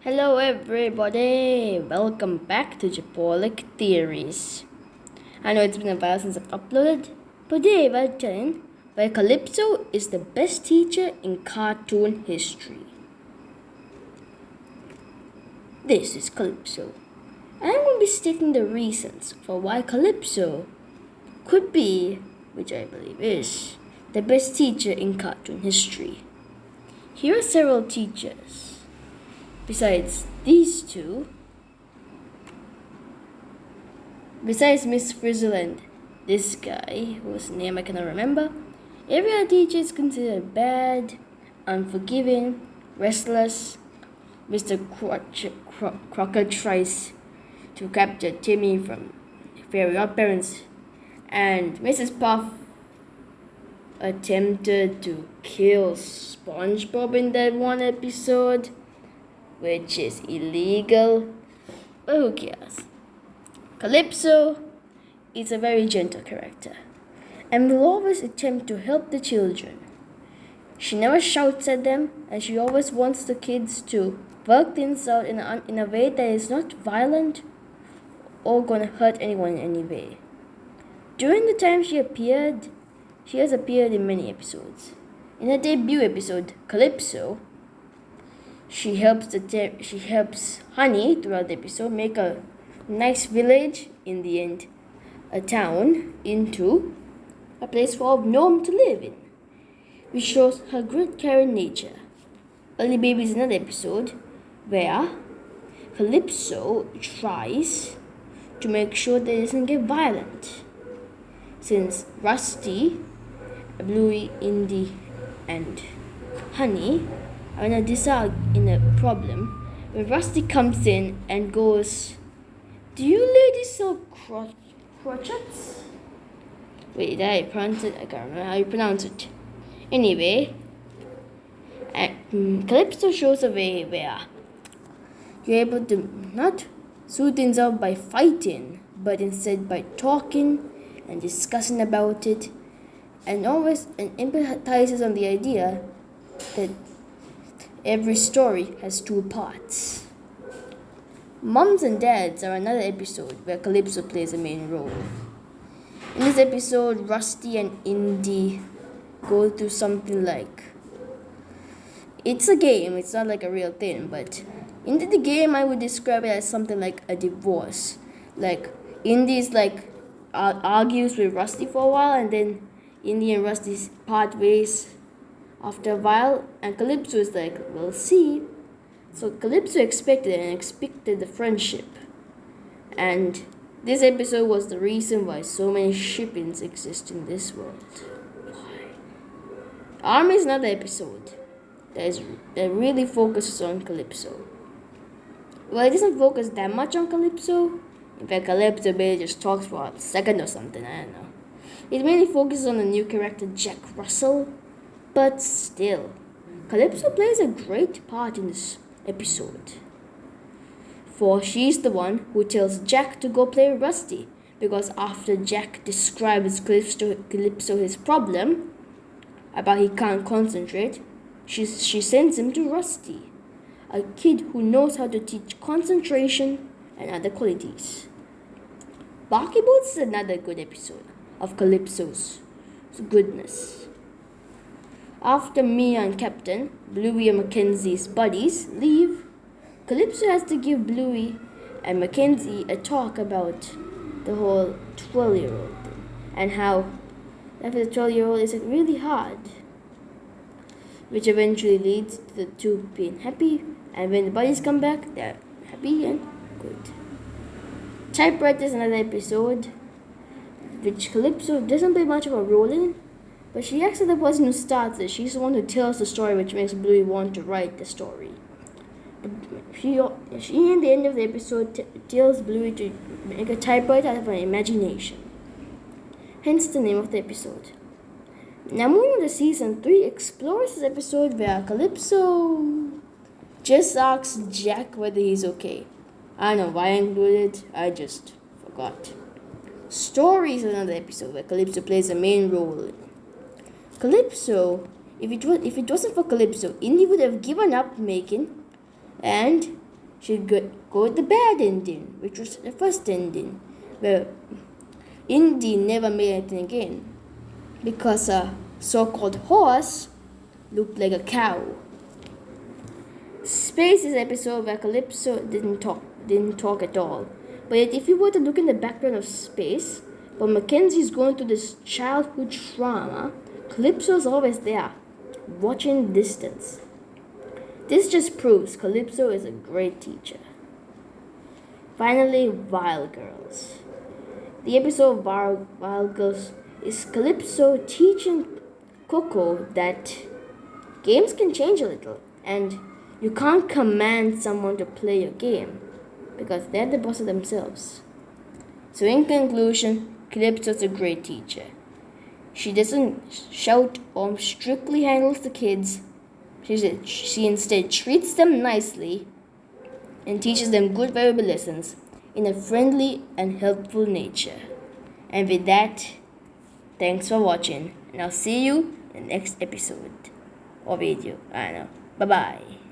Hello everybody, welcome back to Japolic Theories. I know it's been a while since I've uploaded, but today we're telling why Calypso is the best teacher in cartoon history. This is Calypso, and I'm going to be stating the reasons for why Calypso could be, which I believe is, the best teacher in cartoon history. Here are several teachers. Besides these two, besides Miss Frizzle and this guy, whose name I cannot remember, every other teacher is considered bad, unforgiving, restless. Mr. Crocker tries to capture Timmy from Fairy Godparents, and Mrs. Puff attempted to kill SpongeBob in that one episode, which is illegal, but who cares? Calypso is a very gentle character and will always attempt to help the children. She never shouts at them, and she always wants the kids to work things out in a way that is not violent or gonna hurt anyone in any way. During the time she has appeared in many episodes. In her debut episode, Calypso, she helps Honey throughout the episode make a nice village, in the end a town, into a place for a gnome to live in, which shows her great caring nature. Early Baby is another episode where Calypso tries to make sure that it doesn't get violent, since Rusty, Bluey, Indy, and Honey are in a problem when Rusty comes in and goes, "Do you ladies sell crotchets?" Wait, did I pronounce it? I can't remember how you pronounce it. Anyway, Calypso shows a way where you're able to not sort things out by fighting, but instead by talking and discussing about it, and empathizes on the idea that every story has two parts. Mums and Dads are another episode where Calypso plays a main role. In this episode, Rusty and Indy go through something like, it's a game, it's not like a real thing, but in the game I would describe it as something like a divorce. Like, Indy's argues with Rusty for a while, and then Indy and Rusty part ways after a while, and Calypso is like, we'll see. So Calypso expected the friendship. And this episode was the reason why so many shippings exist in this world. Why? Army is another episode that really focuses on Calypso. Well, it doesn't focus that much on Calypso. In fact, Calypso barely just talks for a second or something, I don't know. It mainly focuses on the new character Jack Russell. But still, Calypso plays a great part in this episode. For she's the one who tells Jack to go play Rusty, because after Jack describes Calypso his problem about he can't concentrate, she sends him to Rusty, a kid who knows how to teach concentration and other qualities. Barky Boots is another good episode of Calypso's goodness. After Mia and Captain, Bluey and Mackenzie's buddies leave, Calypso has to give Bluey and Mackenzie a talk about the whole 12-year-old thing, and how life as a 12-year-old is really hard, which eventually leads to the two being happy, and when the buddies come back, they're happy and good. Typewriter is another episode which Calypso doesn't play much of a role in, but she acts as the person who starts it. She's the one who tells the story, which makes Bluey want to write the story. She in the end of the episode tells Bluey to make a typewriter out of her imagination. Hence the name of the episode. Now moving on to season 3, explores this episode where Calypso just asks Jack whether he's okay. I don't know why I included it, I just forgot. Stories is another episode where Calypso plays a main role. Calypso, if it wasn't for Calypso, Indy would have given up making, and she'd go with the bad ending, which was the first ending, where Indy never made anything again because a so-called horse looked like a cow. Space is an episode where Calypso didn't talk at all. But yet, if you were to look in the background of Space, while Mackenzie's going through this childhood trauma, Calypso's always there, watching distance. This just proves Calypso is a great teacher. Finally, Wild Girls. The episode of Wild Girls is Calypso teaching Coco that games can change a little, and you can't command someone to play your game because they're the boss of themselves. So in conclusion, Calypso's a great teacher. She doesn't shout or strictly handles the kids. She instead treats them nicely and teaches them good valuable lessons in a friendly and helpful nature. And with that, thanks for watching, and I'll see you in the next episode or video. I don't know. Bye bye.